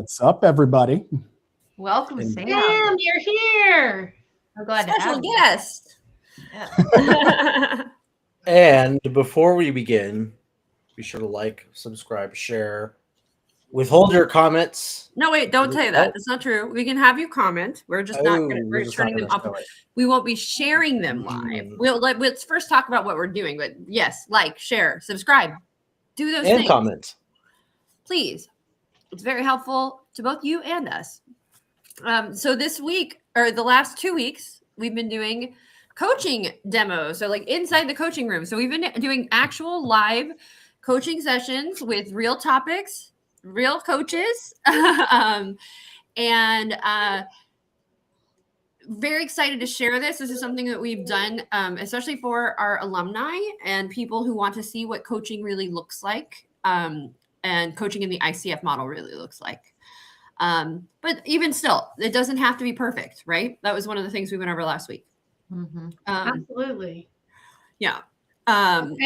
What's up, everybody? Welcome, And- Sam. Sam, you're here. I'm glad to Special have you. guest. Yeah. And before we begin, be sure to like, subscribe, share. Withhold your comments. No, wait, don't say that. That's not true. We can have you comment. We're just not gonna, we're just turning not them gonna off. show it. We won't be sharing them live. Let's first talk about what we're doing. But yes, like, share, subscribe, do those And things. comment. Please. It's very helpful to both you and us. So this week, or the last 2 weeks, we've been doing coaching demos. So like inside the coaching room. So we've been doing actual live coaching sessions with real topics, real coaches. Very excited to share this. This is something that we've done, especially for our alumni and people who want to see what coaching really looks like, and coaching in the ICF model really looks like. But even still, it doesn't have to be perfect, right? That was one of the things we went over last week. Mm-hmm. Absolutely. Yeah. And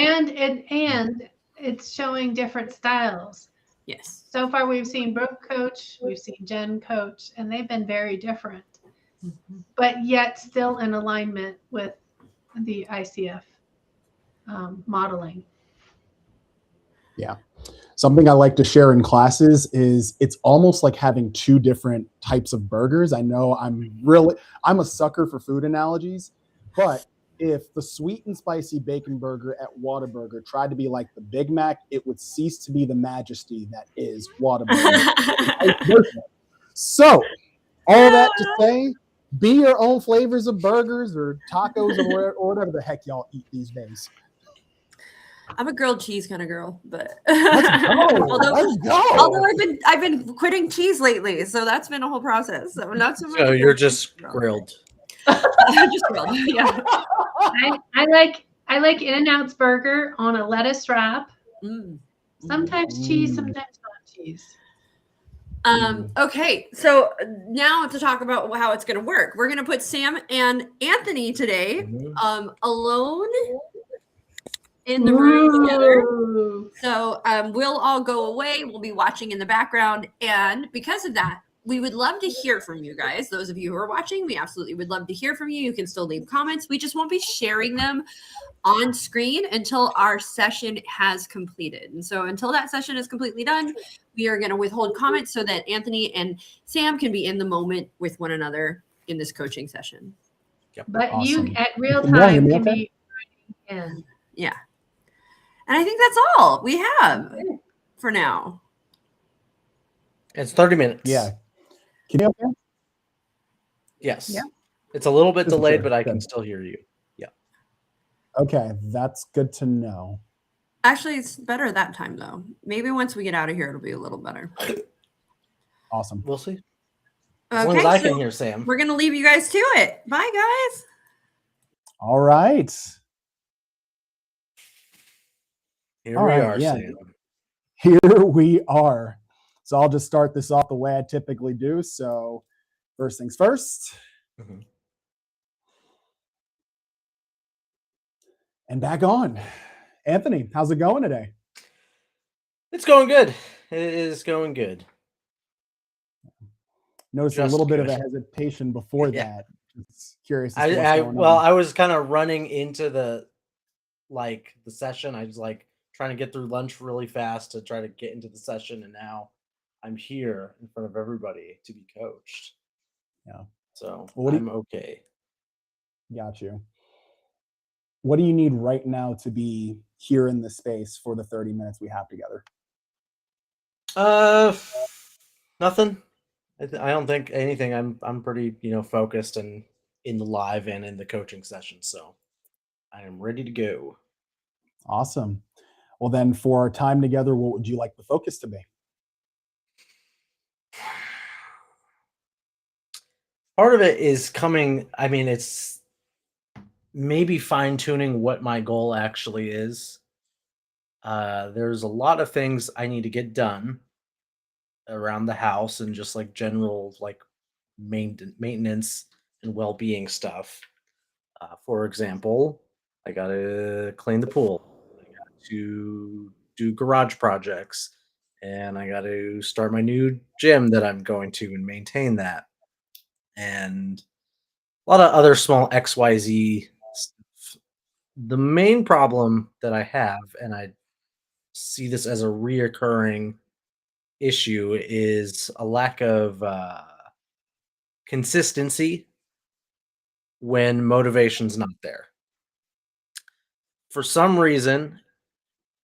it's showing different styles. Yes. So far, we've seen Brooke coach, we've seen Jen coach, and they've been very different, but yet still in alignment with the ICF modeling. Yeah. Something I like to share in classes is it's almost like having two different types of burgers. I know I'm a sucker for food analogies, but if the sweet and spicy bacon burger at Whataburger tried to be like the Big Mac, it would cease to be the majesty that is Whataburger. So, all that to say, be your own flavors of burgers or tacos or whatever the heck y'all eat these days. I'm a grilled cheese kind of girl, but Let's go. although I've been quitting cheese lately, so that's been a whole process. So not so much. So you're just grilled. Just grilled. Yeah. I like In-N-Out's burger on a lettuce wrap. Sometimes cheese, sometimes not cheese. Okay, so now to talk about how it's going to work. We're going to put Sam and Anthony today alone in the room together. So we'll all go away. We'll be watching in the background. And because of that, we would love to hear from you guys. Those of you who are watching, we absolutely would love to hear from you. You can still leave comments. We just won't be sharing them on screen until our session has completed. And so until that session is completely done, we are going to withhold comments so that Anthony and Sam can be in the moment with one another in this coaching session. Yep. But Awesome. you at real time can be in. Yeah. And I think that's all we have for now. It's 30 minutes. Yeah. Can you hear me? Yes. Yeah. It's a little bit Just delayed, sure. but I can Good. still hear you. Yeah. Okay, that's good to know. Actually, it's better that time, though. Maybe once we get out of here, it'll be a little better. Awesome. We'll see. As long as I can hear Sam. We're going to leave you guys to it. Bye, guys. All right. Here All we right, are, yeah. Sam. Here we are. So I'll just start this off the way I typically do. So first things first. Mhm. And back on. Anthony, how's it going today? It's going good. It is going good. Noticed Just a little bit of good. a hesitation before Yeah. that. Just curious. As to what's going Well, on. I was kind of running into the session. I was like trying to get through lunch really fast to try to get into the session, and now I'm here in front of everybody to be coached. Yeah. So Well, I'm okay. Got you. What do you need right now to be here in the space for the 30 minutes we have together? Nothing. I don't think anything. I'm pretty focused and in the live and in the coaching session, so I am ready to go. Awesome. Well, then for our time together, what would you like the focus to be? Part of it is coming. I mean, it's maybe fine-tuning what my goal actually is. There's a lot of things I need to get done around the house and just like general like maintenance and well-being stuff. For example, I gotta clean the pool. I got to do garage projects and I got to start my new gym that I'm going to and maintain that. And a lot of other small XYZ stuff. The main problem that I have, and I see this as a reoccurring issue, is a lack of consistency when motivation's not there. For some reason,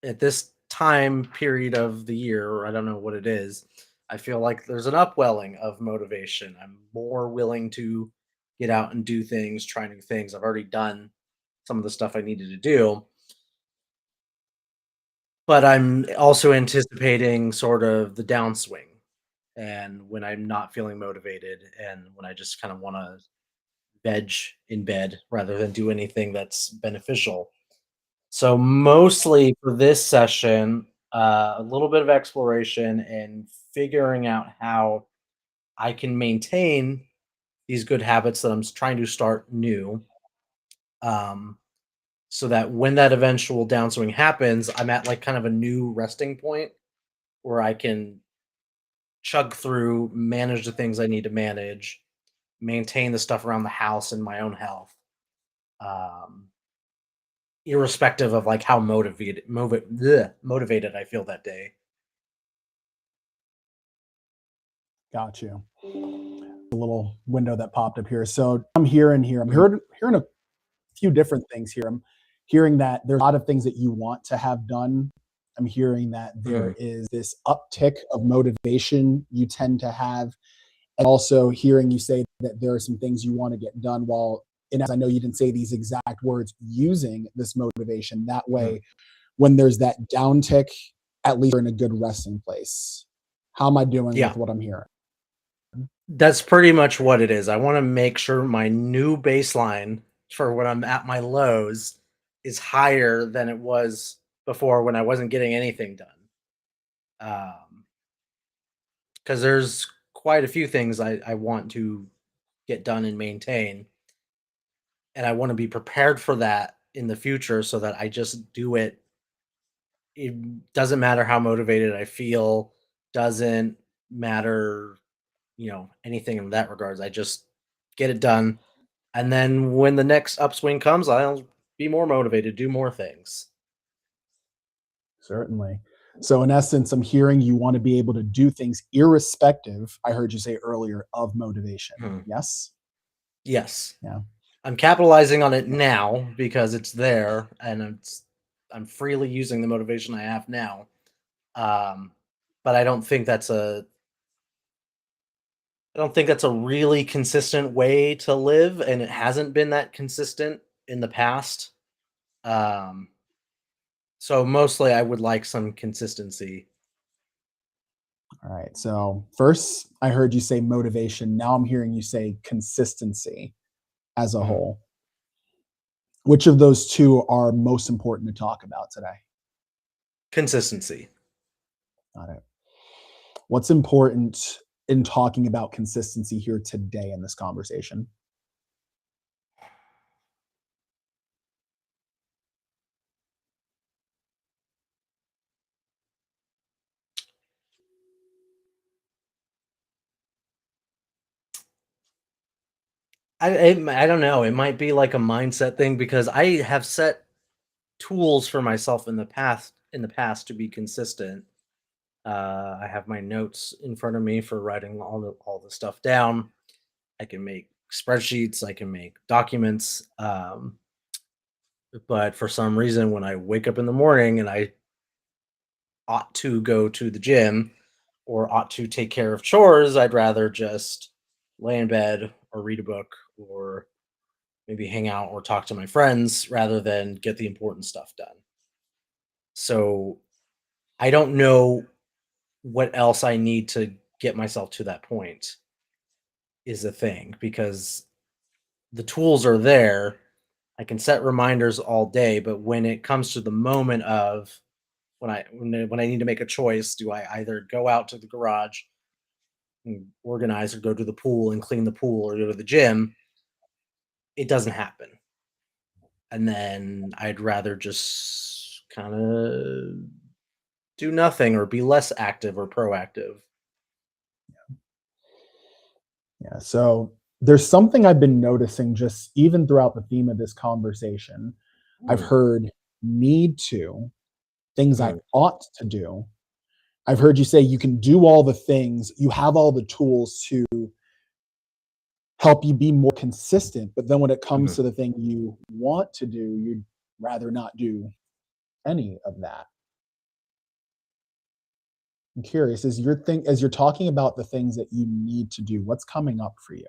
at this time period of the year, or I don't know what it is, I feel like there's an upwelling of motivation. I'm more willing to get out and do things, try new things. I've already done some of the stuff I needed to do, but I'm also anticipating sort of the downswing and when I'm not feeling motivated and when I just kind of want to veg in bed rather than do anything that's beneficial. So mostly for this session, a little bit of exploration and figuring out how I can maintain these good habits that I'm trying to start new, um, so that when that eventual downswing happens, I'm at like kind of a new resting point where I can chug through, manage the things I need to manage, maintain the stuff around the house and my own health. Um, Irrespective of like how motivated I feel that day. Got you. A little window that popped up here. So I'm hearing here. I'm hearing a few different things here. I'm hearing that there's a lot of things that you want to have done. I'm hearing that there is this uptick of motivation you tend to have, and also hearing you say that there are some things you want to get done while, and as I know you didn't say these exact words, using this motivation. That way, when there's that downtick, at least you're in a good resting place. How am I doing Yeah. with what I'm hearing? That's pretty much what it is. I want to make sure my new baseline for when I'm at my lows is higher than it was before when I wasn't getting anything done. Because there's quite a few things I want to get done and maintain. And I want to be prepared for that in the future so that I just do it. It doesn't matter how motivated I feel, doesn't matter, anything in that regards. I just get it done. And then when the next upswing comes, I'll be more motivated, do more things. Certainly. So in essence, I'm hearing you want to be able to do things irrespective, I heard you say earlier, of motivation. Yes? Yes. Yeah. I'm capitalizing on it now because it's there and I'm freely using the motivation I have now. But I don't think that's a really consistent way to live, and it hasn't been that consistent in the past. Um, so mostly I would like some consistency. All right. So first, I heard you say motivation. Now I'm hearing you say consistency as a whole. Which of those two are most important to talk about today? Consistency. Got it. What's important in talking about consistency here today in this conversation? I don't know. It might be like a mindset thing because I have set tools for myself in the past to be consistent. I have my notes in front of me for writing all the stuff down. I can make spreadsheets. I can make documents. But for some reason, when I wake up in the morning and I ought to go to the gym or ought to take care of chores, I'd rather just lay in bed or read a book or maybe hang out or talk to my friends rather than get the important stuff done. So I don't know what else I need to get myself to that point is the thing because the tools are there. I can set reminders all day, but when it comes to the moment of when I need to make a choice, do I either go out to the garage and organize or go to the pool and clean the pool or go to the gym? It doesn't happen. And then I'd rather just kind of do nothing or be less active or proactive. Yeah. So there's something I've been noticing just even throughout the theme of this conversation. I've heard need to, things I ought to do. I've heard you say you can do all the things, you have all the tools to help you be more consistent. But then when it comes to the thing you want to do, you'd rather not do any of that. I'm curious, as you're talking about the things that you need to do, what's coming up for you?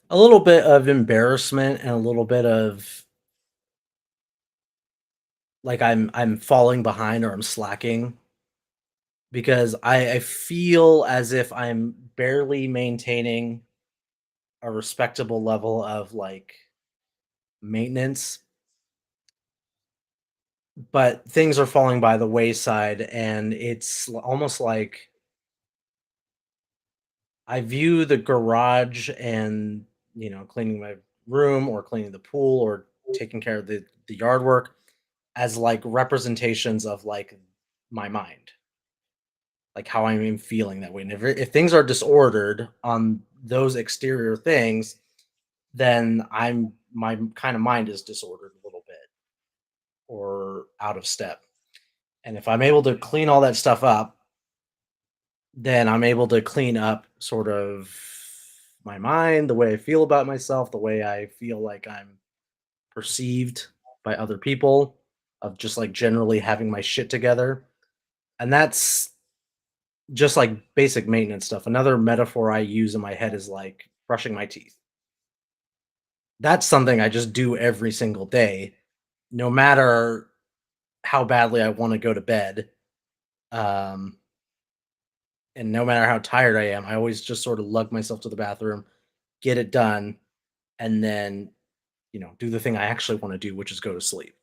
A little bit of embarrassment and a little bit of like I'm falling behind or I'm slacking because I feel as if I'm barely maintaining a respectable level of like maintenance, but things are falling by the wayside, and it's almost like I view the garage and cleaning my room or cleaning the pool or taking care of the yard work as like representations of like my mind, like how I'm feeling that way. And if things are disordered on those exterior things, then my kind of mind is disordered a little bit or out of step. And if I'm able to clean all that stuff up, then I'm able to clean up sort of my mind, the way I feel about myself, the way I feel like I'm perceived by other people, of just like generally having my shit together. And that's just like basic maintenance stuff. Another metaphor I use in my head is like brushing my teeth. That's something I just do every single day, no matter how badly I want to go to bed. Um, and no matter how tired I am, I always just sort of lug myself to the bathroom, get it done, and then, do the thing I actually want to do, which is go to sleep.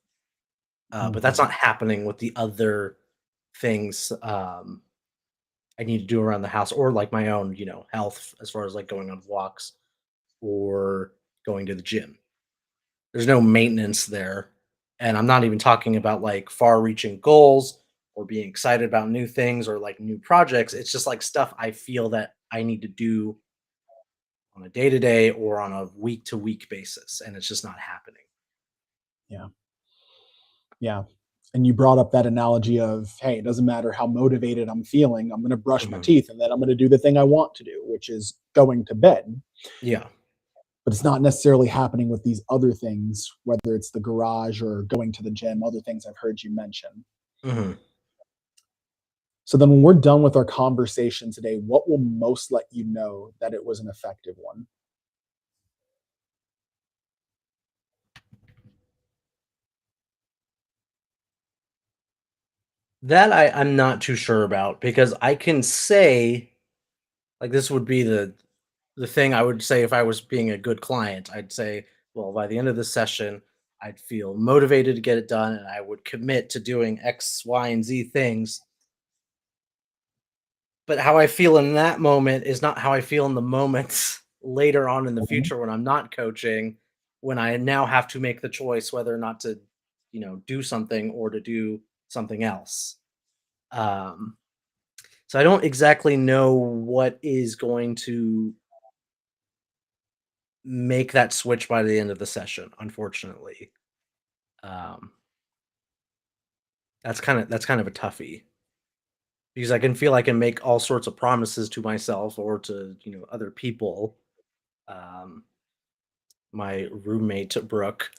But that's not happening with the other things I need to do around the house or like my own, health as far as like going on walks or going to the gym. There's no maintenance there. And I'm not even talking about like far reaching goals or being excited about new things or like new projects. It's just like stuff I feel that I need to do on a day to day or on a week to week basis. And it's just not happening. Yeah. Yeah. And you brought up that analogy of, hey, it doesn't matter how motivated I'm feeling, I'm going to brush my teeth and then I'm going to do the thing I want to do, which is going to bed. Yeah. But it's not necessarily happening with these other things, whether it's the garage or going to the gym, other things I've heard you mention. So then when we're done with our conversation today, what will most let you know that it was an effective one? That I'm not too sure about because I can say like this would be the thing I would say if I was being a good client. I'd say, well, by the end of the session, I'd feel motivated to get it done and I would commit to doing X, Y, and Z things. But how I feel in that moment is not how I feel in the moments later on in the future when I'm not coaching, when I now have to make the choice whether or not to, do something or to do something else. Um, so I don't exactly know what is going to make that switch by the end of the session, unfortunately. Um, that's kind of a toughie because I can feel I can make all sorts of promises to myself or to other people. Um, my roommate Brooke,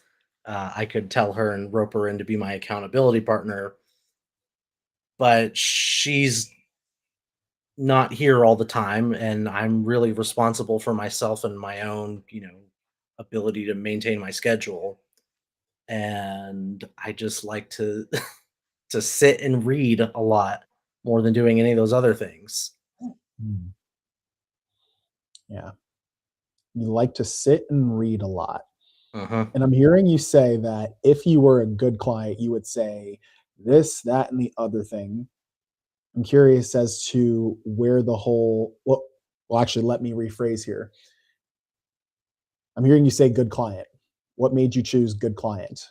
I could tell her and rope her in to be my accountability partner, but she's not here all the time, and I'm really responsible for myself and my own, ability to maintain my schedule. And I just like to to sit and read a lot more than doing any of those other things. Mm. Yeah. You like to sit and read a lot. Uh-huh. And I'm hearing you say that if you were a good client, you would say this, that, and the other thing. I'm curious as to where the whole, well, actually, let me rephrase here. I'm hearing you say good client. What made you choose good client?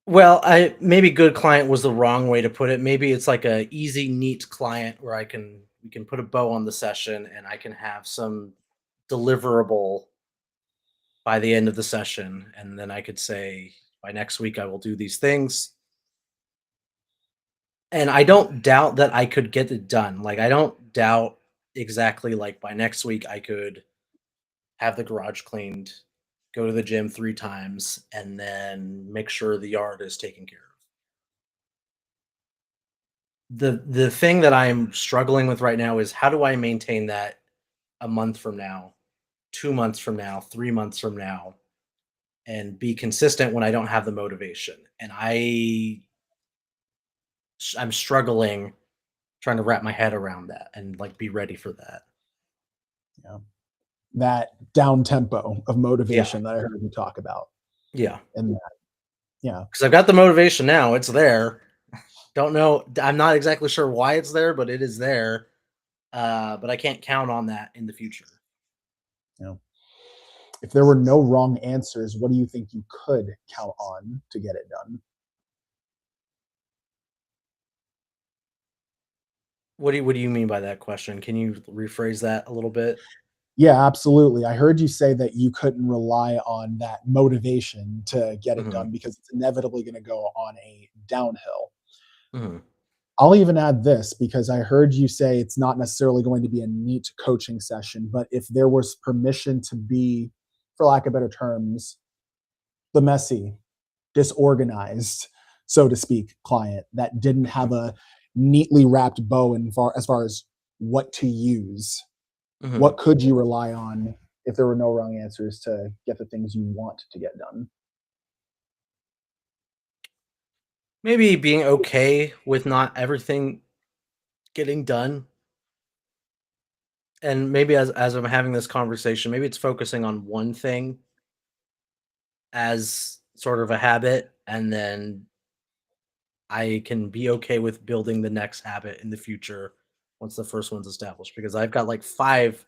Well, maybe good client was the wrong way to put it. Maybe it's like a easy, neat client where we can put a bow on the session and I can have some deliverable by the end of the session, and then I could say by next week I will do these things. And I don't doubt that I could get it done. Like I don't doubt exactly like by next week I could have the garage cleaned, go to the gym 3 times, and then make sure the yard is taken care of. The thing that I'm struggling with right now is how do I maintain that a month from now, 2 months from now, 3 months from now, and be consistent when I don't have the motivation. And I'm struggling trying to wrap my head around that and like be ready for that. Yeah. That down tempo of Yeah. motivation that I heard you talk about. Yeah. And that, yeah. Because I've got the motivation now. It's there. Don't know. I'm not exactly sure why it's there, but it is there. But I can't count on that in the future. Yeah. If there were no wrong answers, what do you think you could count on to get it done? What do you mean by that question? Can you rephrase that a little bit? Yeah, absolutely. I heard you say that you couldn't rely on that motivation to get it Hmm. done because it's inevitably going to go on a downhill. Hmm. I'll even add this because I heard you say it's not necessarily going to be a neat coaching session, but if there was permission to be, for lack of better terms, the messy, disorganized, so to speak, client that didn't have a neatly wrapped bow as far as what to use, Hmm. what could you rely on if there were no wrong answers to get the things you want to get done? Maybe being okay with not everything getting done. And maybe as I'm having this conversation, maybe it's focusing on one thing as sort of a habit, and then I can be okay with building the next habit in the future once the first one's established. Because I've got like 5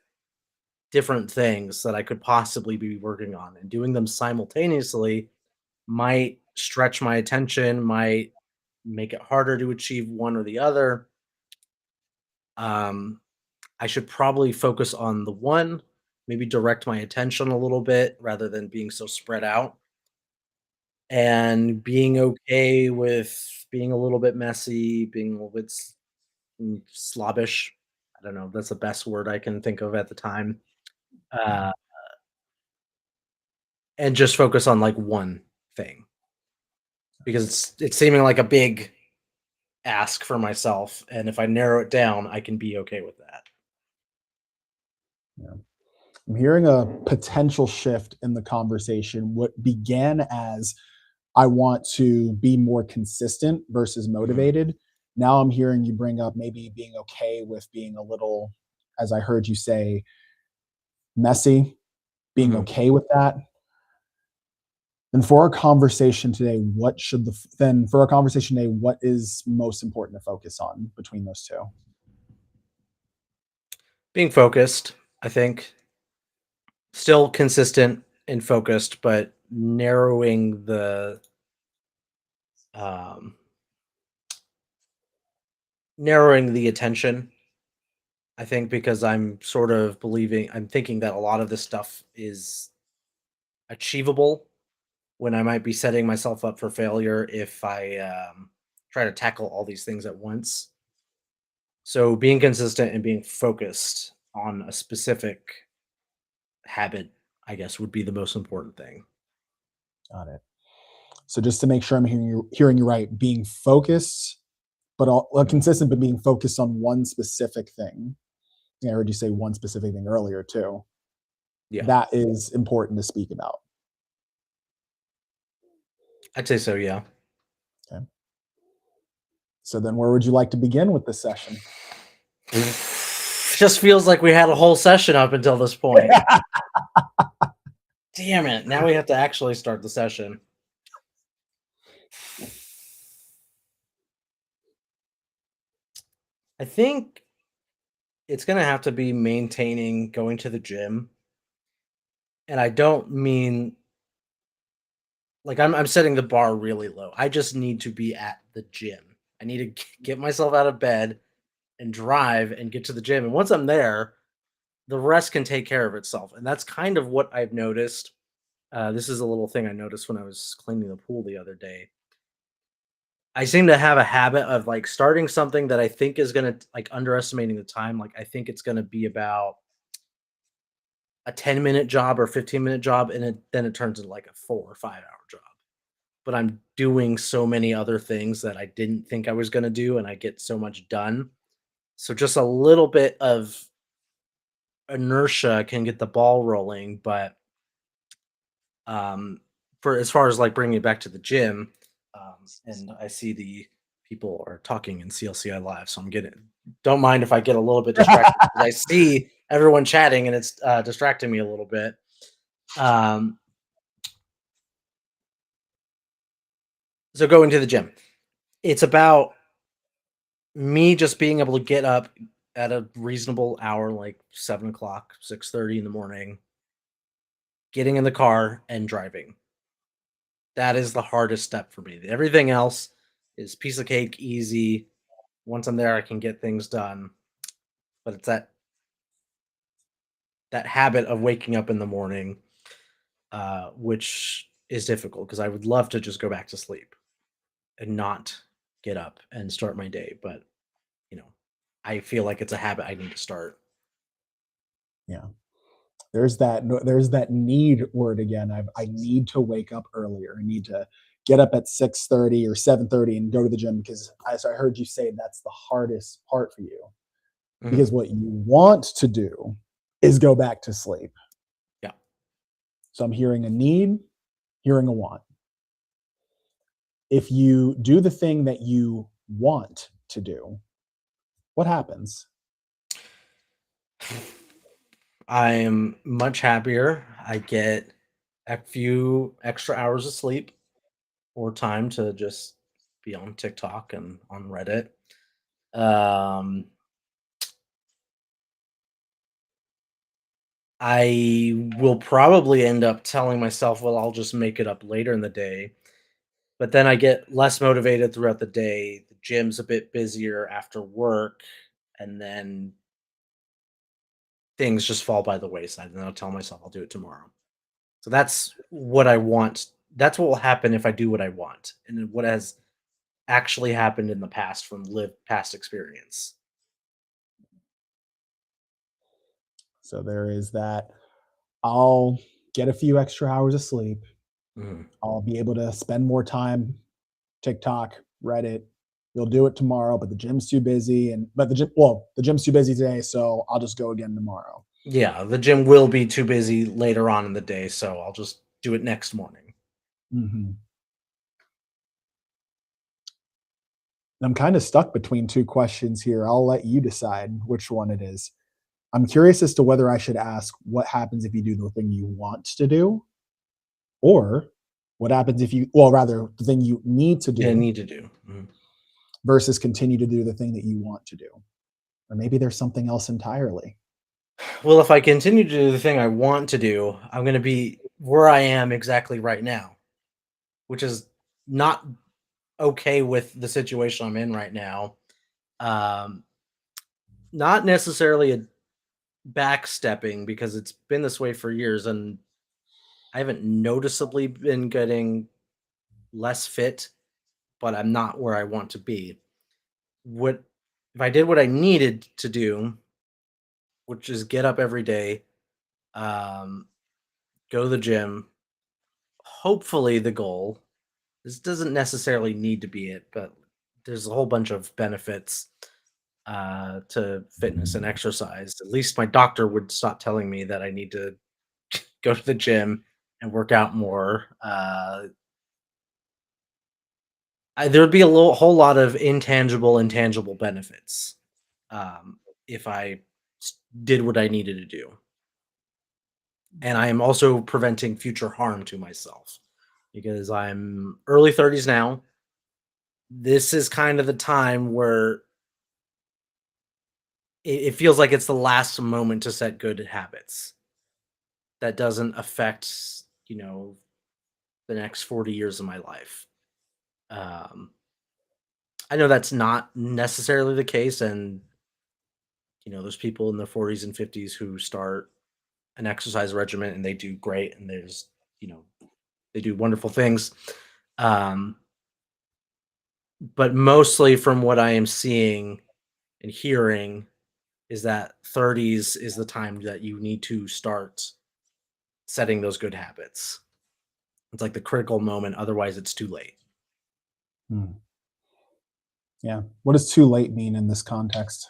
different things that I could possibly be working on, and doing them simultaneously might stretch my attention, might make it harder to achieve one or the other. Um, I should probably focus on the one, maybe direct my attention a little bit rather than being so spread out, and being okay with being a little bit messy, being a little bit slobbish. I don't know. That's the best word I can think of at the time. Uh, and just focus on like one thing because it's seeming like a big ask for myself. And if I narrow it down, I can be okay with that. Yeah. I'm hearing a potential shift in the conversation. What began as I want to be more consistent versus Mhm. motivated. Now I'm hearing you bring up maybe being okay with being a little, as I heard you say, messy, being Mhm. okay with that. And for our conversation today, what is most important to focus on between those two? Being focused, I think. Still consistent and focused, but um, narrowing the attention. I think because I'm thinking that a lot of this stuff is achievable when I might be setting myself up for failure if I try to tackle all these things at once. So being consistent and being focused on a specific habit, I guess, would be the most important thing. Got it. So just to make sure I'm hearing you right, being focused, Mhm. consistent, but being focused on one specific thing. Yeah, I heard you say one specific thing earlier too. Yeah, That is important to speak about. I'd say so. Yeah. Okay. So then where would you like to begin with this session? Just feels like we had a whole session up until this point. Damn it. Now we have to actually start the session. I think it's going to have to be maintaining going to the gym. And I don't mean like I'm setting the bar really low. I just need to be at the gym. I need to get myself out of bed and drive and get to the gym. And once I'm there, the rest can take care of itself. And that's kind of what I've noticed. This is a little thing I noticed when I was cleaning the pool the other day. I seem to have a habit of like starting something that I think is gonna like underestimating the time. Like I think it's gonna be about a 10-minute job or 15-minute job, and then it turns into like a 4 or 5 hour job. But I'm doing so many other things that I didn't think I was gonna do, and I get so much done. So just a little bit of inertia can get the ball rolling, but um, for as far as like bringing it back to the gym, and I see the people are talking in CLCI live, so I'm getting. Don't mind if I get a little bit distracted. 'Cause I see everyone chatting, and it's distracting me a little bit. So going to the gym, it's about me just being able to get up at a reasonable hour, like 7 o'clock, 6:30 in the morning, getting in the car and driving. That is the hardest step for me. Everything else is piece of cake, easy. Once I'm there, I can get things done. But it's that habit of waking up in the morning, which is difficult because I would love to just go back to sleep and not get up and start my day. But you know, I feel like it's a habit I need to start. Yeah. There's that need word again. I need to wake up earlier. I need to get up at 6:30 or 7:30 and go to the gym because as I heard you say, that's the hardest part for you. Because Mhm. what you want to do is go back to sleep. Yeah. So I'm hearing a need, hearing a want. If you do the thing that you want to do, what happens? I am much happier. I get a few extra hours of sleep or time to just be on TikTok and on Reddit. Um, I will probably end up telling myself, well, I'll just make it up later in the day. But then I get less motivated throughout the day. The gym's a bit busier after work. And then things just fall by the wayside. And I'll tell myself I'll do it tomorrow. So that's what I want. That's what will happen if I do what I want. And what has actually happened in the past from lived past experience. So there is that. I'll get a few extra hours of sleep. Mhm. I'll be able to spend more time TikTok, Reddit. You'll do it tomorrow, but the gym's too busy. But the gym's too busy today, so I'll just go again tomorrow. Yeah, the gym will be too busy later on in the day, so I'll just do it next morning. Mhm. I'm kind of stuck between two questions here. I'll let you decide which one it is. I'm curious as to whether I should ask what happens if you do the thing you want to do, or what happens if you, well, rather, the thing you need to Yeah, do need to do. Mhm. versus continue to do the thing that you want to do. Or maybe there's something else entirely. Well, if I continue to do the thing I want to do, I'm going to be where I am exactly right now, which is not okay with the situation I'm in right now. Um, Not necessarily a backstepping because it's been this way for years, and I haven't noticeably been getting less fit, but I'm not where I want to be. What if I did what I needed to do, which is get up every day, um, go to the gym. Hopefully, the goal. This doesn't necessarily need to be it, but there's a whole bunch of benefits to fitness and exercise. At least my doctor would stop telling me that I need to go to the gym and work out more. There would be whole lot of intangible benefits if I did what I needed to do. And I am also preventing future harm to myself because I'm early 30s now. This is kind of the time where it feels like it's the last moment to set good habits that doesn't affect, the next 40 years of my life. I know that's not necessarily the case, and there's people in their 40s and 50s who start an exercise regimen and they do great, and you know, they do wonderful things. Um, but mostly from what I am seeing and hearing is that 30s is the time that you need to start setting those good habits. It's like the critical moment, otherwise it's too late. Hmm. Yeah. What does too late mean in this context?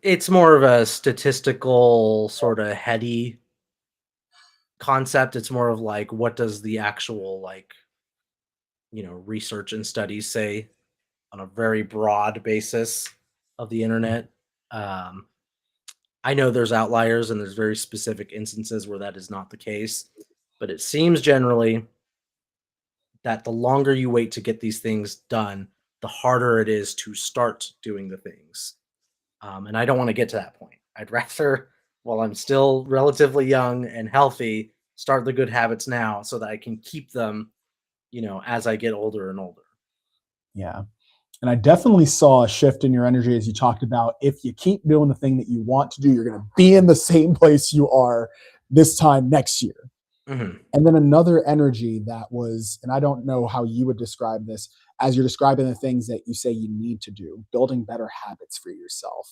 It's more of a statistical sort of heady concept. It's more of like, what does the actual research and studies say on a very broad basis of the internet. Um, I know there's outliers and there's very specific instances where that is not the case, but it seems generally that the longer you wait to get these things done, the harder it is to start doing the things. And I don't want to get to that point. I'd rather, while I'm still relatively young and healthy, start the good habits now so that I can keep them, as I get older and older. Yeah. And I definitely saw a shift in your energy as you talked about if you keep doing the thing that you want to do, you're going to be in the same place you are this time next year. Mm-hmm. And then another energy that was, and I don't know how you would describe this, as you're describing the things that you say you need to do, building better habits for yourself,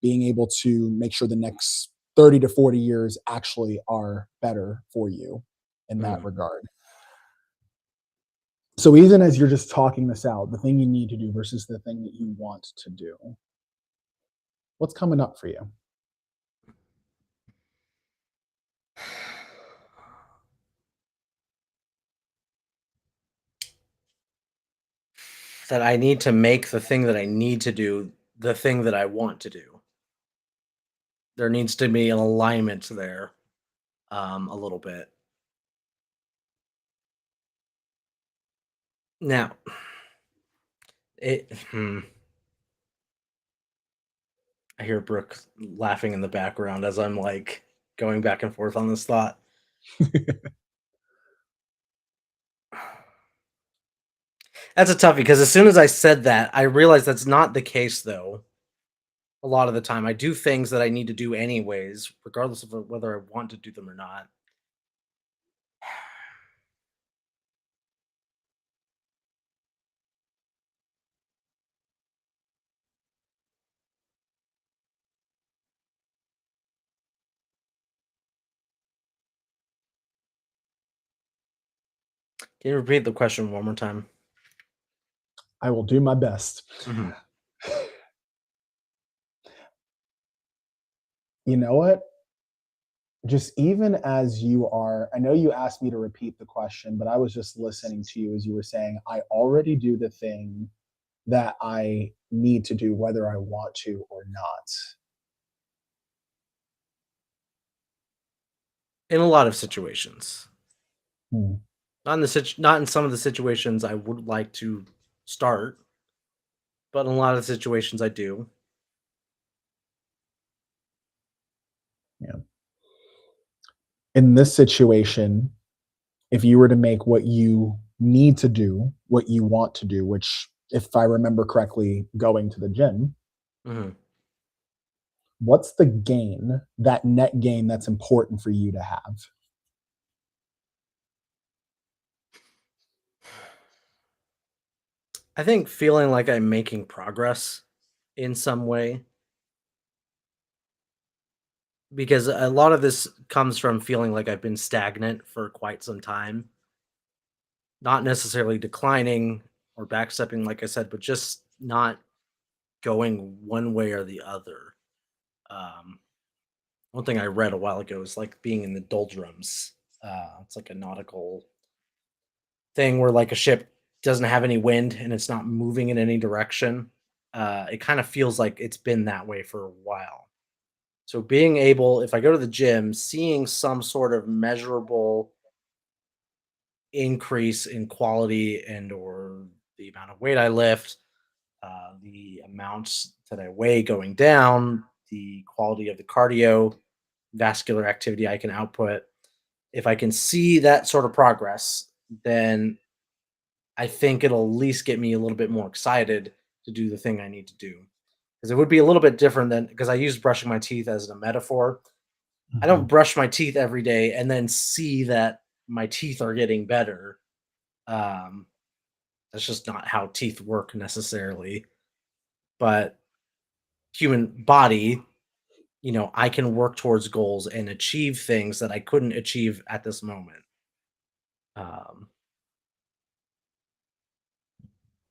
being able to make sure the next 30 to 40 years actually are better for you in that regard. So even as you're just talking this out, the thing you need to do versus the thing that you want to do, what's coming up for you? That I need to make the thing that I need to do the thing that I want to do. There needs to be an alignment there, a little bit. Now, it. I hear Brooke laughing in the background as I'm like going back and forth on this thought. That's a toughie because as soon as I said that, I realized that's not the case though. A lot of the time, I do things that I need to do anyways, regardless of whether I want to do them or not. Can you repeat the question one more time? I will do my best. Mm-hmm. You know what? Just even as you are, I know you asked me to repeat the question, but I was just listening to you as you were saying, I already do the thing that I need to do, whether I want to or not. In a lot of situations, Hmm. not in some of the situations I would like to start, but in a lot of situations I do. Yeah. In this situation, if you were to make what you need to do, what you want to do, which, if I remember correctly, going to the gym, Mm-hmm. what's the gain, that net gain that's important for you to have? I think feeling like I'm making progress in some way, because a lot of this comes from feeling like I've been stagnant for quite some time, not necessarily declining or backstepping, like I said, but just not going one way or the other. Um, One thing I read a while ago is like being in the doldrums. It's like a nautical thing where like a ship doesn't have any wind and it's not moving in any direction. It kind of feels like it's been that way for a while. So being able, if I go to the gym, seeing some sort of measurable increase in quality and or the amount of weight I lift, the amounts that I weigh going down, the quality of the cardio vascular activity I can output, if I can see that sort of progress, then I think it'll at least get me a little bit more excited to do the thing I need to do. Because it would be a little bit different than, because I use brushing my teeth as a metaphor. I don't brush my teeth every day and then see that my teeth are getting better. That's just not how teeth work necessarily. But human body, I can work towards goals and achieve things that I couldn't achieve at this moment.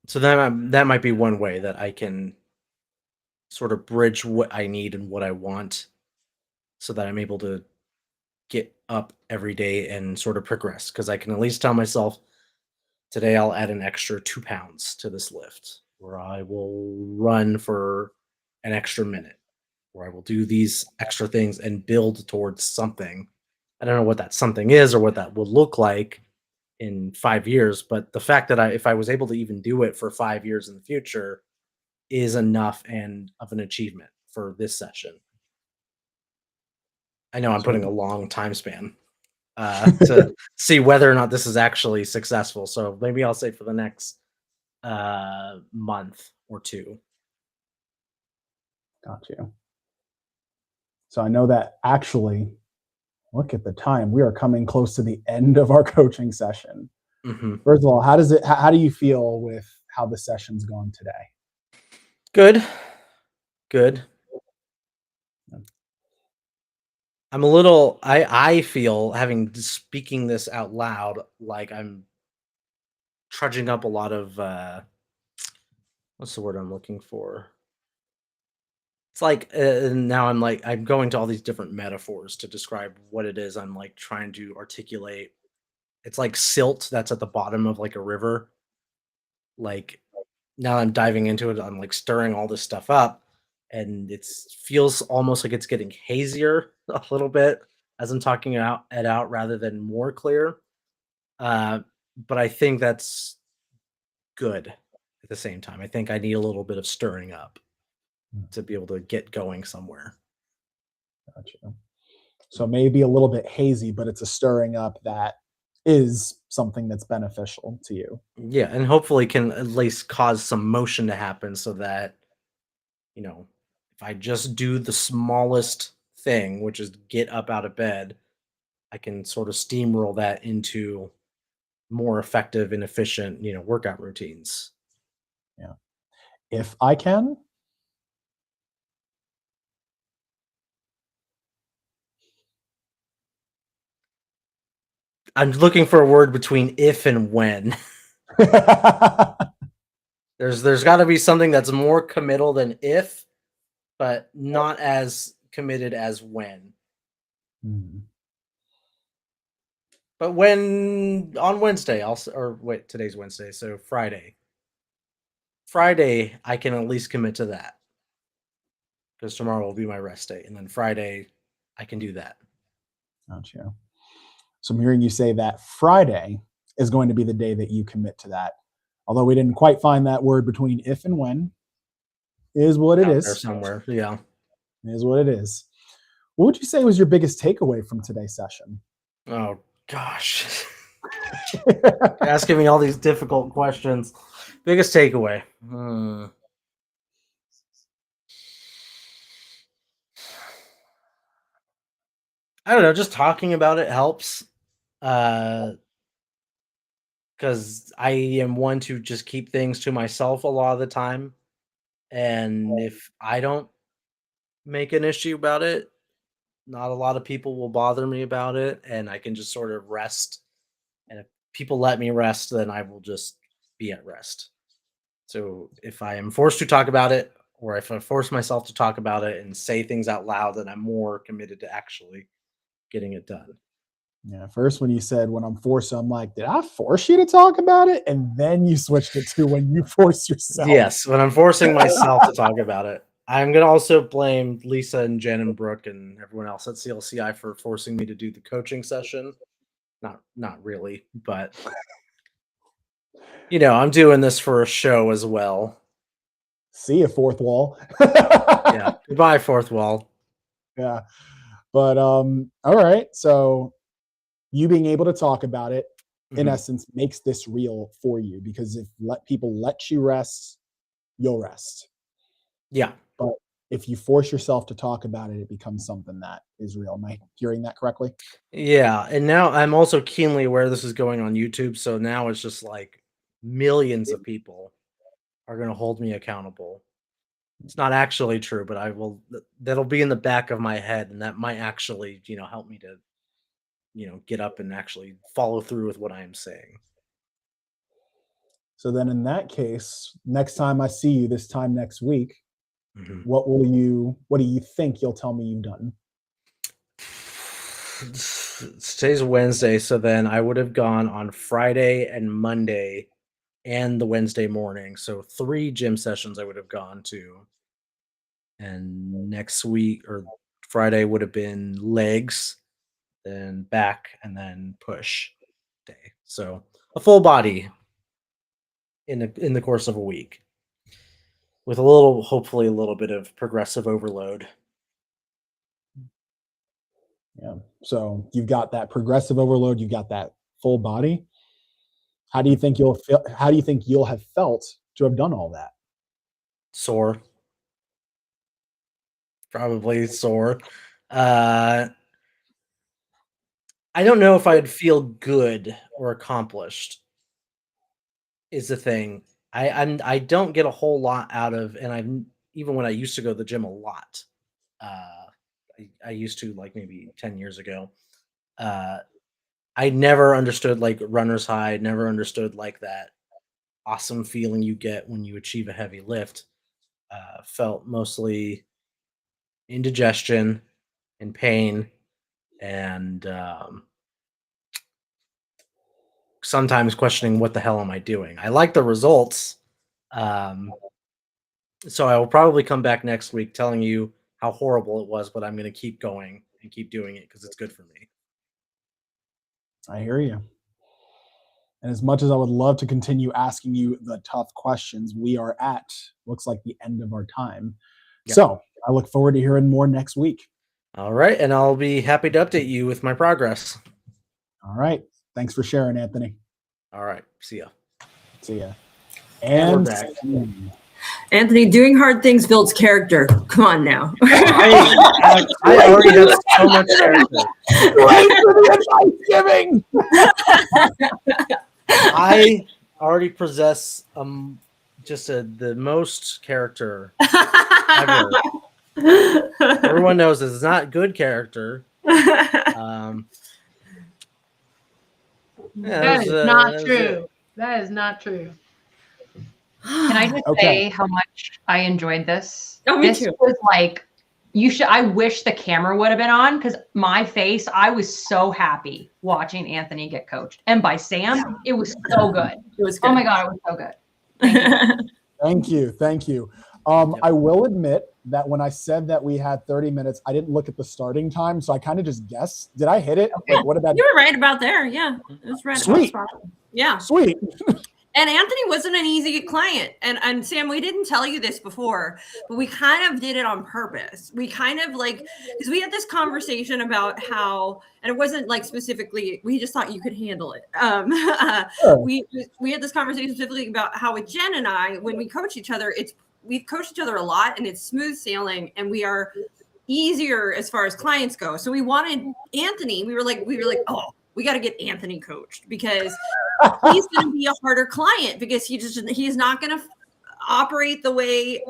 So that might be one way that I can sort of bridge what I need and what I want, so that I'm able to get up every day and sort of progress. Because I can at least tell myself, today I'll add an extra 2 pounds to this lift, or I will run for an extra minute, or I will do these extra things and build towards something. I don't know what that something is or what that would look like in 5 years, but the fact that if I was able to even do it for 5 years in the future is enough and of an achievement for this session. I know I'm putting a long time span to see whether or not this is actually successful. So maybe I'll say for the next month or two. Got you. So I know that actually, look at the time. We are coming close to the end of our coaching session. Mm-hmm. First of all, how do you feel with how the session's gone today? Good. I'm a little, I feel, having speaking this out loud, like I'm trudging up a lot of what's the word I'm looking for? It's like now I'm going to all these different metaphors to describe what it is I'm like trying to articulate. It's like silt that's at the bottom of like a river. Like, now I'm diving into it, I'm like stirring all this stuff up, and it feels almost like it's getting hazier a little bit as I'm talking it out rather than more clear. But I think that's good at the same time. I think I need a little bit of stirring up to be able to get going somewhere. Gotcha. So maybe a little bit hazy, but it's a stirring up that is something that's beneficial to you. Yeah, and hopefully can at least cause some motion to happen, so that, if I just do the smallest thing, which is get up out of bed, I can sort of steamroll that into more effective and efficient, workout routines. Yeah. If I can, I'm looking for a word between if and when. There's got to be something that's more committal than if, but not as committed as when. But when on Wednesday, today's Wednesday, so Friday, I can at least commit to that, because tomorrow will be my rest day, and then Friday I can do that. Gotcha. So I'm hearing you say that Friday is going to be the day that you commit to that. Although we didn't quite find that word between if and when, is what it Out is. there somewhere, yeah. Is what it is. What would you say was your biggest takeaway from today's session? Oh gosh, you're asking me all these difficult questions. Biggest takeaway. I don't know. Just talking about it helps. Because I am one to just keep things to myself a lot of the time. And if I don't make an issue about it, not a lot of people will bother me about it. And I can just sort of rest. And if people let me rest, then I will just be at rest. So if I am forced to talk about it, or if I force myself to talk about it and say things out loud, then I'm more committed to actually getting it done. Yeah, first when you said when I'm forced, I'm like, did I force you to talk about it? And then you switched it to when you force yourself. Yes, when I'm forcing myself to talk about it. I'm going to also blame Lisa and Jen and Brooke and everyone else at CLCI for forcing me to do the coaching session. Not really, but I'm doing this for a show as well. See a fourth wall. Yeah. Goodbye, fourth wall. Yeah. But all right. So you being able to talk about it, in Mhm. essence, makes this real for you, because if people let you rest, you'll rest. Yeah. But if you force yourself to talk about it, it becomes something that is real. Am I hearing that correctly? Yeah. And now I'm also keenly aware this is going on YouTube. So now it's just like millions of people are going to hold me accountable. It's not actually true, but I will, that'll be in the back of my head. And that might actually, help me to, get up and actually follow through with what I am saying. So then in that case, next time I see you this time next week, Mhm. what do you think you'll tell me you've done? Today's Wednesday, so then I would have gone on Friday and Monday and the Wednesday morning. So 3 gym sessions I would have gone to. And next week or Friday would have been legs, then back, and then push day. So a full body in the course of a week with hopefully a little bit of progressive overload. Yeah. So you've got that progressive overload, you've got that full body. How do you think you'll feel? How do you think you'll have felt to have done all that? Sore. Probably sore. Uh, I don't know if I'd feel good or accomplished is the thing. I don't get a whole lot out of, and even when I used to go to the gym a lot, uh, I used to like maybe 10 years ago. Uh, I never understood like runner's high. Never understood like that awesome feeling you get when you achieve a heavy lift. Felt mostly indigestion and pain, and sometimes questioning what the hell am I doing. I like the results. Um, so I will probably come back next week telling you how horrible it was, but I'm going to keep going and keep doing it because it's good for me. I hear you. And as much as I would love to continue asking you the tough questions, we are at, looks like, the end of our time. Yep. So I look forward to hearing more next week. All right. And I'll be happy to update you with my progress. All right. Thanks for sharing, Anthony. All right. See ya. See ya. And we're And back. Anthony, doing hard things builds character. Come on now. I already have so much character. Wait for the advice giving. I already possess just the most character ever. Everyone knows this is not good character. That is not true. That is not true. Can I just Okay. say how much I enjoyed this? Oh, me This too. was like, I wish the camera would have been on, because my face, I was so happy watching Anthony get coached. And by Sam, it was so good. It was good. Oh my God, it was so good. Thank you. Thank you. I will admit that when I said that we had 30 minutes, I didn't look at the starting time, so I kind of just guessed. Did I hit it? Okay. Like, what about You were right about there. Yeah. It was right Sweet. about spot. Yeah. Sweet. And Anthony wasn't an easy client. And Sam, we didn't tell you this before, but we kind of did it on purpose. We kind of because we had this conversation about how, and it wasn't like specifically, we just thought you could handle it. Sure. We had this conversation specifically about how with Jen and I, when we coach each other, we've coached each other a lot and it's smooth sailing and we are easier as far as clients go. So we wanted Anthony, we were like, oh, we got to get Anthony coached because he's going to be a harder client because he's not going to operate the way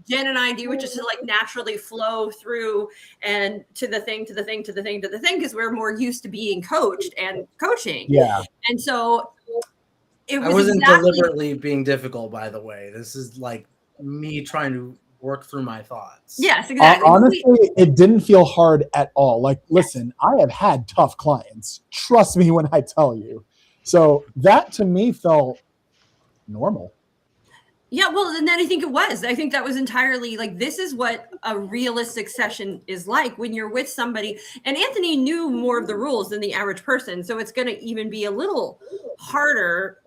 Jen and I do, which is to like naturally flow through and to the thing, because we're more used to being coached and coaching. Yeah. And so it was I wasn't deliberately being difficult, by the way. This is like me trying to work through my thoughts. Yes, exactly. Honestly, it didn't feel hard at all. Like, listen, I have had tough clients. Trust me when I tell you. So that to me felt normal. Yeah, well, and then I think it was. I think that was entirely like, this is what a realistic session is like when you're with somebody. And Anthony knew more of the rules than the average person. So it's going to even be a little harder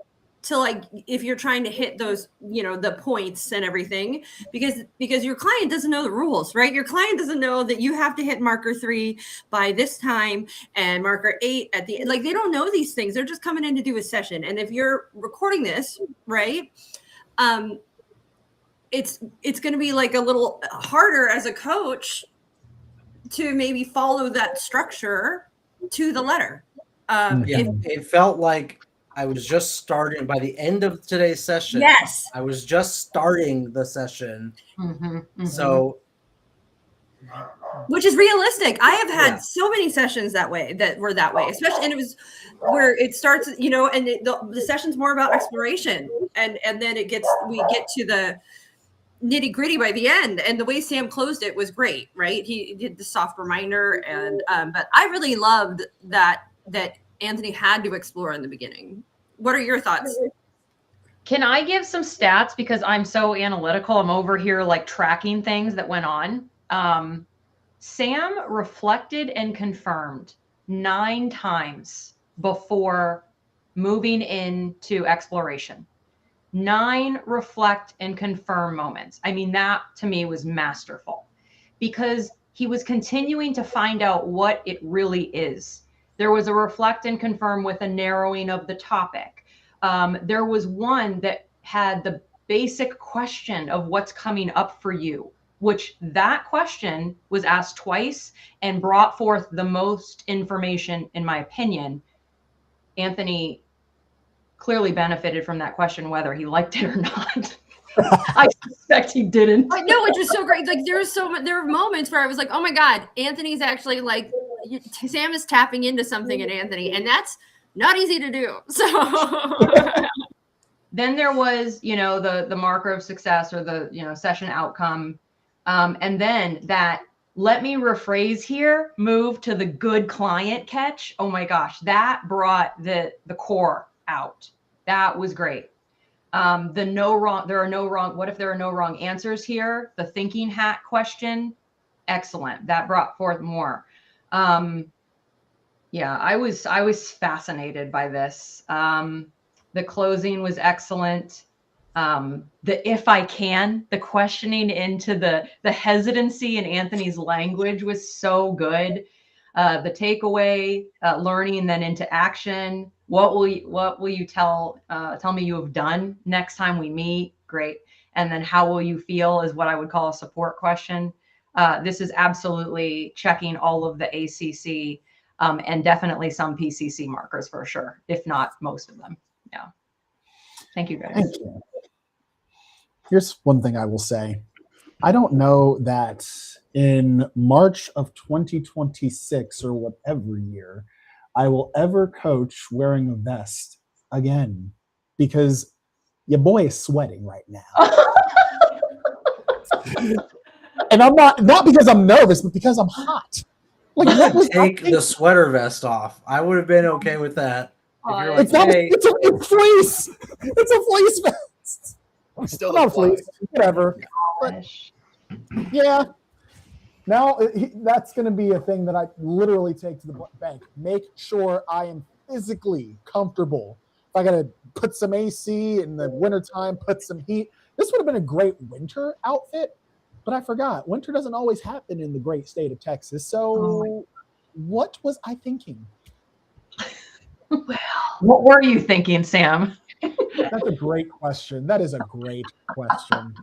to like, if you're trying to hit those, you know, the points and everything, because your client doesn't know the rules, right? Your client doesn't know that you have to hit marker 3 by this time and marker 8 at the, like, they don't know these things. They're just coming in to do a session. And if you're recording this, right, it's going to be like a little harder as a coach to maybe follow that structure to the letter. It felt like I was just starting by the end of today's session. Yes. I was just starting the session. So, which is realistic. I have had so many sessions that were that way, especially, and it was where it starts, you know, and the session's more about exploration, and then we get to the nitty gritty by the end. And the way Sam closed it was great, right? He did the soft reminder, and but I really loved that Anthony had to explore in the beginning. What are your thoughts? Can I give some stats, because I'm so analytical? I'm over here like tracking things that went on. Sam reflected and confirmed 9 times before moving into exploration. 9 reflect and confirm moments. I mean, that to me was masterful, because he was continuing to find out what it really is. There was a reflect and confirm with a narrowing of the topic. There was one that had the basic question of what's coming up for you, which that question was asked twice and brought forth the most information, in my opinion. Anthony clearly benefited from that question, whether he liked it or not. I suspect he didn't. I know, which was so great. Like, there were moments where I was like, oh my God, Anthony's actually like, Sam is tapping into something in Anthony, and that's not easy to do. So then there was, you know, the marker of success, or the, you know, session outcome. And then that, let me rephrase here, move to the good client catch. Oh my gosh, that brought the core out. That was great. The no wrong, there are no wrong, what if there are no wrong answers here? The thinking hat question, excellent. That brought forth more. Yeah, I was fascinated by this. The closing was excellent. The if I can, the questioning into the hesitancy in Anthony's language was so good. The takeaway, learning, then into action. What will you tell me you have done next time we meet? Great. And then how will you feel is what I would call a support question. This is absolutely checking all of the ACC and definitely some PCC markers for sure, if not most of them. Yeah. Thank you, guys. Thank you. Here's one thing I will say. I don't know that in March of 2026 or whatever year, I will ever coach wearing a vest again, because your boy is sweating right now. And I'm not because I'm nervous, but because I'm hot. Like, take the sweater vest off. I would have been okay with that. If you're like, it's a fleece. It's a fleece vest. I'm still not a fleece. Whatever. But, yeah. Now that's going to be a thing that I literally take to the bank. Make sure I am physically comfortable. If I got to put some AC in the wintertime, put some heat. This would have been a great winter outfit, but I forgot. Winter doesn't always happen in the great state of Texas. So what was I thinking? Well, what were you thinking, Sam? That's a great question. That is a great question.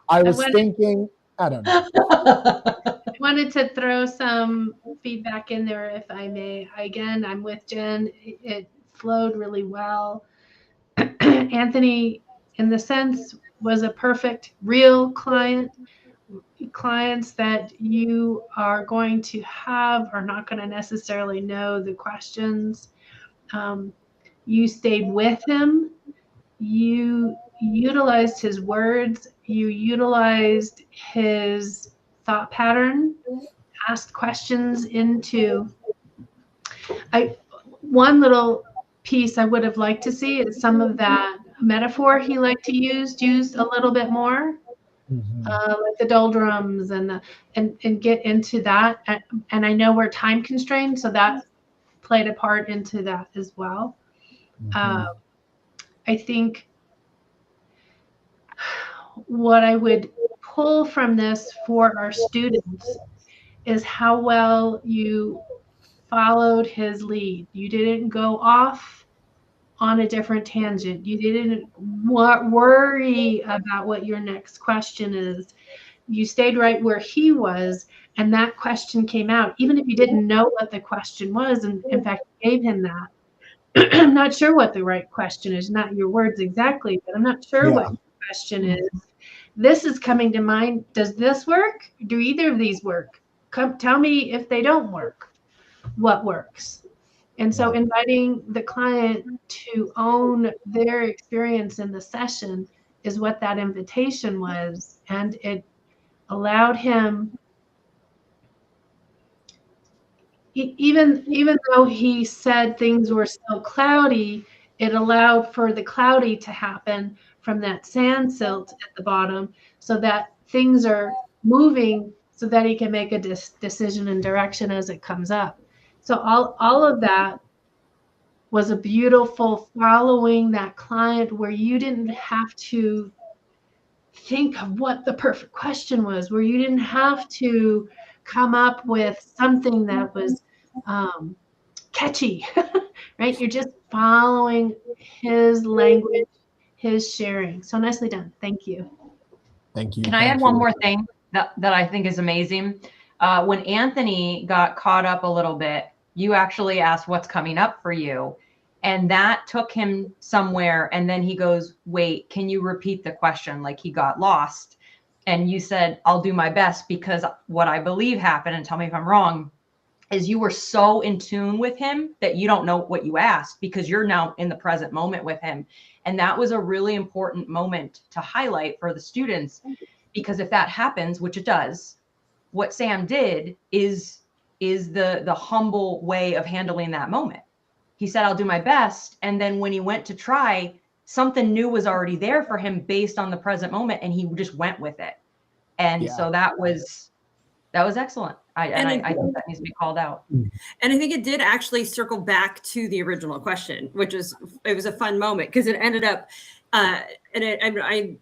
I was thinking, I don't know. I wanted to throw some feedback in there, if I may. Again, I'm with Jen. It flowed really well. Anthony, in the sense, was a perfect real client. Clients that you are going to have are not going to necessarily know the questions. You stayed with him. You utilized his words. You utilized his thought pattern, asked questions into. One little piece I would have liked to see is some of that metaphor he liked to use used a little bit more, like the doldrums and get into that. And I know we're time constrained, so that played a part into that as well. I think what I would pull from this for our students is how well you followed his lead. You didn't go off on a different tangent. You didn't worry about what your next question is. You stayed right where he was, and that question came out, even if you didn't know what the question was. And in fact, you gave him that. I'm not sure what the right question is, not your words exactly, but I'm not sure what your question is. This is coming to mind. Does this work? Do either of these work? Come tell me if they don't work, what works. And so inviting the client to own their experience in the session is what that invitation was. And it allowed him, even though he said things were still cloudy, it allowed for the cloudy to happen from that sand silt at the bottom so that things are moving so that he can make a decision and direction as it comes up. So all of that was a beautiful following that client where you didn't have to think of what the perfect question was, where you didn't have to come up with something that was catchy, right? You're just following his language, his sharing. So nicely done. Thank you. Thank you. Can I add one more thing that I think is amazing? When Anthony got caught up a little bit, you actually asked what's coming up for you. And that took him somewhere. And then he goes, wait, can you repeat the question? Like he got lost. And you said, I'll do my best, because what I believe happened, and tell me if I'm wrong, is you were so in tune with him that you don't know what you asked because you're now in the present moment with him. And that was a really important moment to highlight for the students, because if that happens, which it does, what Sam did is the humble way of handling that moment. He said, I'll do my best. And then when he went to try, something new was already there for him based on the present moment. And he just went with it. And so that was excellent. I think that needs to be called out. And I think it did actually circle back to the original question, which was, it was a fun moment because it ended up, I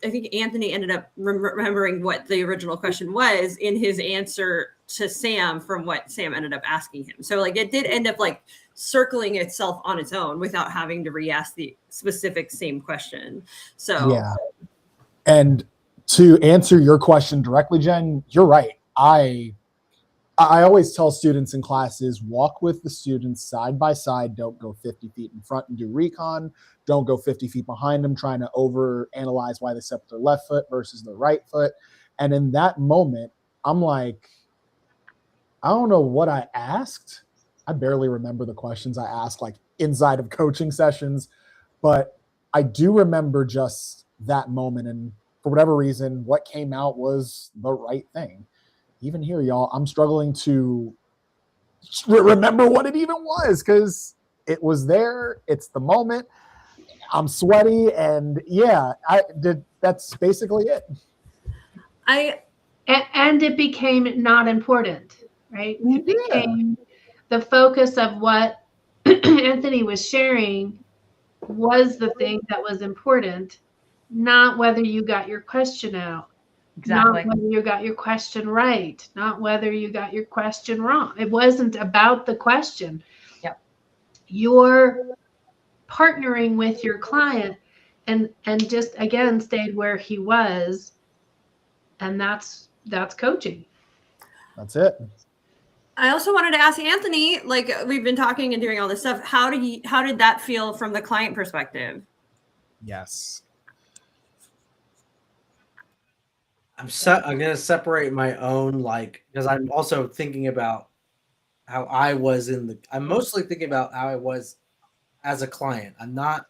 think Anthony ended up remembering what the original question was in his answer to Sam from what Sam ended up asking him. So like it did end up like circling itself on its own without having to re-ask the specific same question. So yeah. And to answer your question directly, Jen, you're right. I always tell students in classes, walk with the students side by side. Don't go 50 feet in front and do recon. Don't go 50 feet behind them trying to over analyze why they stepped their left foot versus their right foot. And in that moment, I'm like, I don't know what I asked. I barely remember the questions I asked, like inside of coaching sessions, but I do remember just that moment. And for whatever reason, what came out was the right thing. Even here, y'all, I'm struggling to remember what it even was because it was there. It's the moment. I'm sweaty, and that's basically it. And it became not important, right? It became the focus of what Anthony was sharing was the thing that was important, not whether you got your question out. Exactly. Not whether you got your question right, not whether you got your question wrong. It wasn't about the question. Yep. You're partnering with your client and just again stayed where he was. And that's coaching. That's it. I also wanted to ask Anthony, like we've been talking and doing all this stuff. How did that feel from the client perspective? Yes. I'm going to separate my own, because I'm also thinking about how I was I'm mostly thinking about how I was as a client. I'm not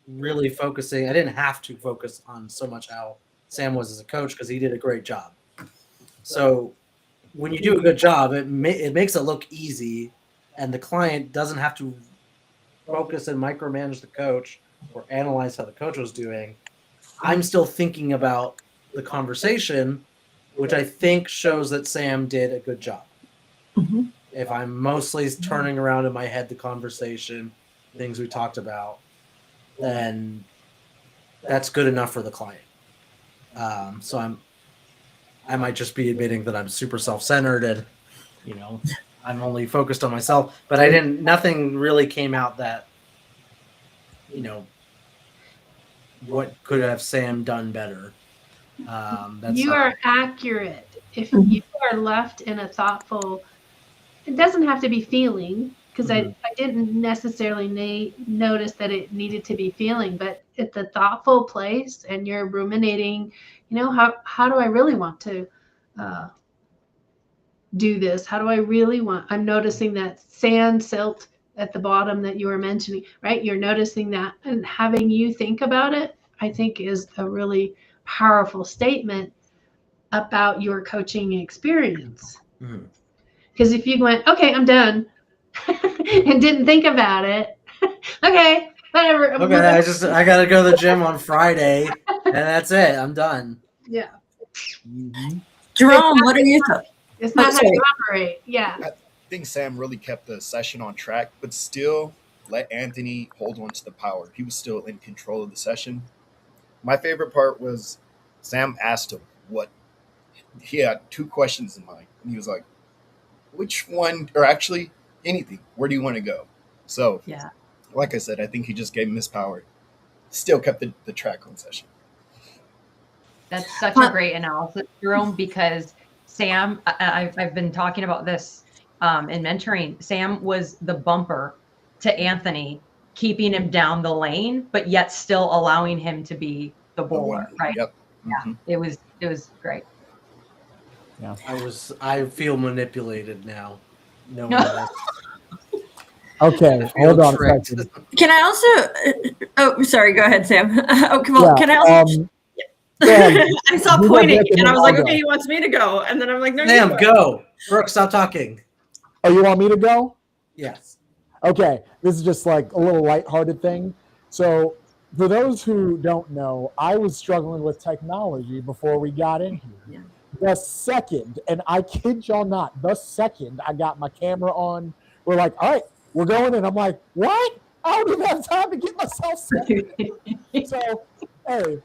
really focusing. I didn't have to focus on so much how Sam was as a coach because he did a great job. So when you do a good job, it makes it look easy, and the client doesn't have to focus and micromanage the coach or analyze how the coach was doing. I'm still thinking about the conversation, which I think shows that Sam did a good job. Mm-hmm. If I'm mostly turning around in my head the conversation, things we talked about, then that's good enough for the client. So I might just be admitting that I'm super self-centered and, you know, I'm only focused on myself, but nothing really came out that, you know, what could have Sam done better? You are accurate. If you are left in a thoughtful, it doesn't have to be feeling, because I didn't necessarily notice that it needed to be feeling, but at the thoughtful place and you're ruminating, you know, how do I really want to do this? How do I really want? I'm noticing that sand silt at the bottom that you were mentioning, right? You're noticing that, and having you think about it, I think is a really powerful statement about your coaching experience. Because if you went, okay, I'm done, and didn't think about it, okay, whatever. Okay, I gotta go to the gym on Friday, and that's it. I'm done. Yeah. Jerome, what are you thoughts? It's not how you operate. Yeah. I think Sam really kept the session on track, but still let Anthony hold on to the power. He was still in control of the session. My favorite part was Sam asked him what he had 2 questions in mind. And he was like, which one, or actually anything, where do you want to go? So, Yeah. Like I said, I think he just gave him his power. Still kept the track on session. That's such a great analysis, Jerome, because Sam, I've been talking about this in mentoring. Sam was the bumper to Anthony, keeping him down the lane, but yet still allowing him to be the bowler, right? Yep. Yeah, it was great. Yeah. I feel manipulated now. No. Okay, hold on a second. Can I also? Oh, sorry. Go ahead, Sam. Oh, come on. Yeah, Can I also? I saw You go pointing, back and and I then was like, I'll okay, go. he wants me to go, and then I'm like, no, you Sam, go. Brooke, stop talking. Oh, you want me to go? Yes. Okay, this is just like a little lighthearted thing. So, for those who don't know, I was struggling with technology before we got in here. Yeah. The second, and I kid y'all not, the second I got my camera on, we're like, all right, we're going. And I'm like, what? I don't even have time to get myself set. So, hey,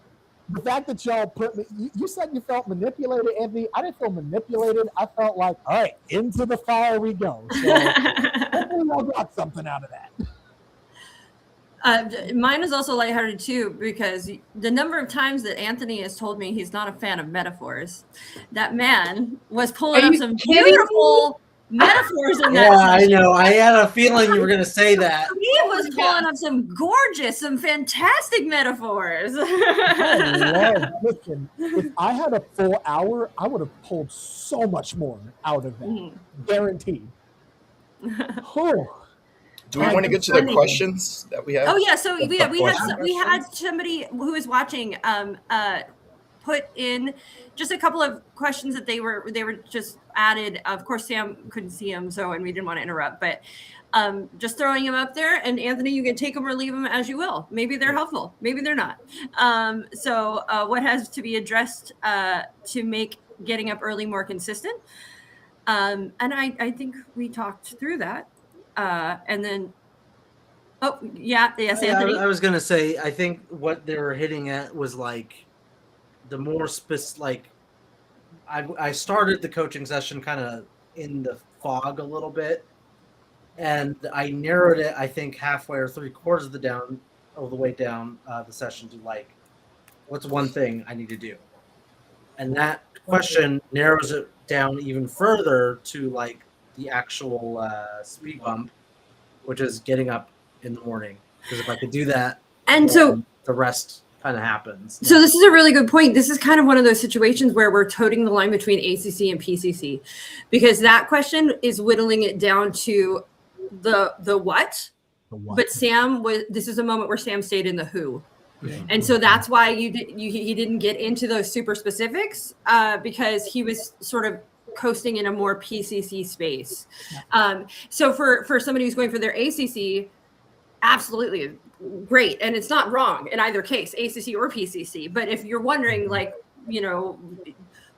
the fact that y'all put me, you said you felt manipulated, Anthony. I didn't feel manipulated. I felt like, all right, into the fire we go. So, hopefully y'all got something out of that. Mine is also lighthearted too, because the number of times that Anthony has told me he's not a fan of metaphors, that man was pulling up some beautiful metaphors in that. Yeah, I know. I had a feeling you were going to say that. He was pulling up some gorgeous, some fantastic metaphors. Listen, if I had a full hour, I would have pulled so much more out of that. Guaranteed. Oh. Do we want to get to the questions that we have? Oh yeah, so we had somebody who was watching put in just a couple of questions that they were just added. Of course, Sam couldn't see them, and we didn't want to interrupt, but just throwing them up there. And Anthony, you can take them or leave them as you will. Maybe they're helpful, maybe they're not. So what has to be addressed to make getting up early more consistent? And I think we talked through that. And then, yes, Anthony. I was gonna say, I think what they were hitting at was like the more like I started the coaching session kind of in the fog a little bit, and I narrowed it, I think, halfway or 3/4 of the way down the session to like, what's one thing I need to do, and that question narrows it down even further to like the actual speed bump, which is getting up in the morning. Because if I could do that, and so the rest kind of happens. So this is a really good point. This is kind of one of those situations where we're toting the line between ACC and PCC, because that question is whittling it down to the what. But Sam this is a moment where Sam stayed in the who. And so that's why he didn't get into those super specifics because he was sort of coasting in a more PCC space. So for somebody who's going for their ACC, absolutely great. And it's not wrong in either case, ACC or PCC. But if you're wondering, like,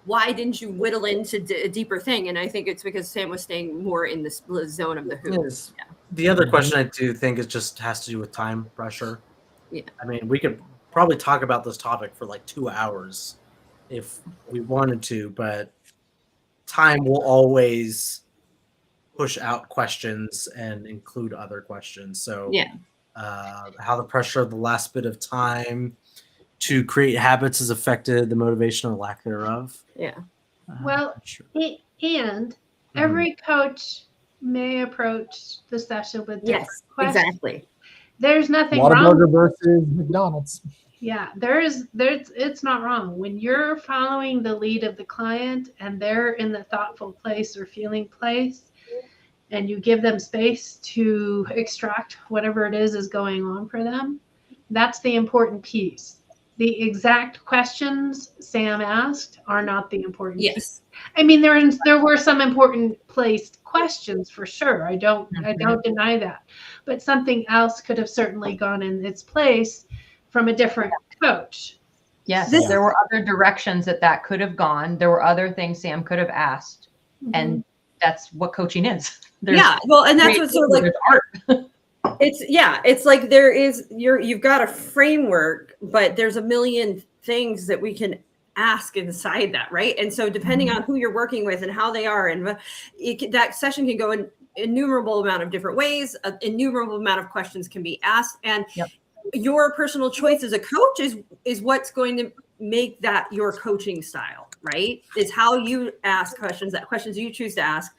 why didn't you whittle into a deeper thing? And I think it's because Sam was staying more in the zone of the who. Yes. Yeah. The other question I do think is just has to do with time pressure. Yeah. I mean, we could probably talk about this topic for like 2 hours if we wanted to, but time will always push out questions and include other questions. So Yeah. How the pressure of the last bit of time to create habits has affected the motivation or lack thereof. Yeah. Well, Sure. and every coach may approach the session with different Yes, questions. exactly. There's nothing wrong. Whataburger versus McDonald's. Yeah, it's not wrong. When you're following the lead of the client and they're in the thoughtful place or feeling place, and you give them space to extract whatever it is going on for them, that's the important piece. The exact questions Sam asked are not the important piece. Yes. I mean, there were some important placed questions for sure. I don't deny that. But something else could have certainly gone in its place from a different coach. Yes, This- there were other directions that could have gone. There were other things Sam could have asked, and that's what coaching is. Yeah, well, and that's what's sort of like there's art. it's like there is you've got a framework, but there's a million things that we can ask inside that, right? And so depending on who you're working with and how they are, and that session can go in innumerable amount of different ways, an innumerable amount of questions can be asked, and your personal choice as a coach is what's going to make that your coaching style, right? Is how you ask questions, that questions you choose to ask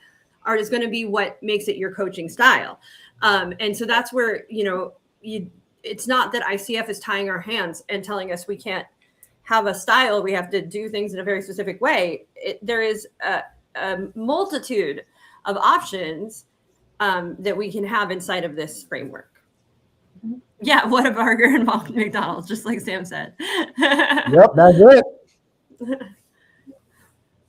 is going to be what makes it your coaching style. And so that's where, it's not that ICF is tying our hands and telling us we can't have a style. We have to do things in a very specific way. There is a multitude of options that we can have inside of this framework. Yeah, Whataburger and McDonald's, just like Sam said. Yep, that's it.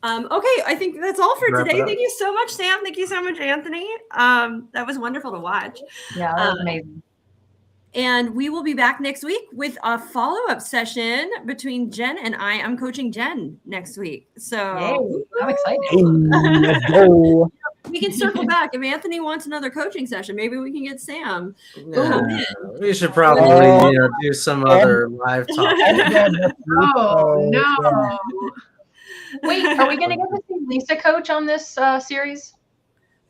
Okay, I think that's all for Wrap it today. up. Thank you so much, Sam. Thank you so much, Anthony. That was wonderful to watch. Yeah, that was amazing. And we will be back next week with a follow-up session between Jen and I. I'm coaching Jen next week. So Yay, I'm excited. Hey, let's go. we can circle back. If Anthony wants another coaching session, maybe we can get Sam. We should probably do some other live talk. Oh, no. Wait, are we going to get to see Lisa coach on this series?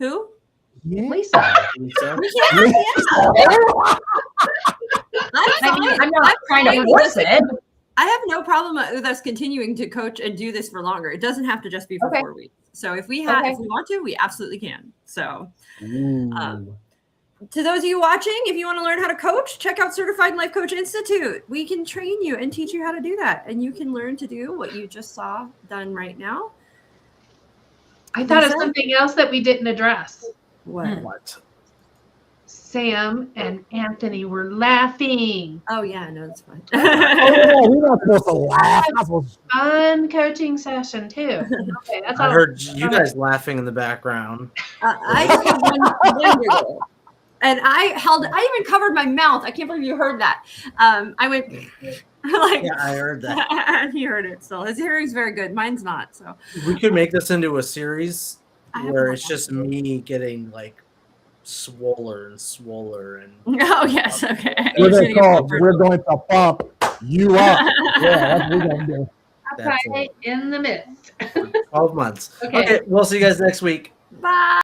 Who? Yeah. Lisa. Lisa? We can. Yeah. I mean, I'm not trying to fine. force it. I have no problem with us continuing to coach and do this for longer. It doesn't have to just be for 4 weeks. So if we want to, we absolutely can. So to those of you watching, if you want to learn how to coach, check out Certified Life Coach Institute. We can train you and teach you how to do that. And you can learn to do what you just saw done right now. I thought of something else that we didn't address. What? Sam and Anthony were laughing. Oh, yeah, no, that's fine. Oh, we're not supposed to laugh. We're not supposed to- Fun coaching session too. Okay, that's all. I heard you guys laughing in the background. I just had one giggle. And I even covered my mouth. I can't believe you heard that. I went like, Yeah, I heard that. and he heard it. So his hearing's very good. Mine's not. So We could make this into a series I have where no it's just me getting like swoller and swoller and oh yes, okay. We're going to pump you up. Yeah, that's what we're going to do. that's Okay, in the midst. it. 12 months. Okay. Okay, we'll see you guys next week. Bye.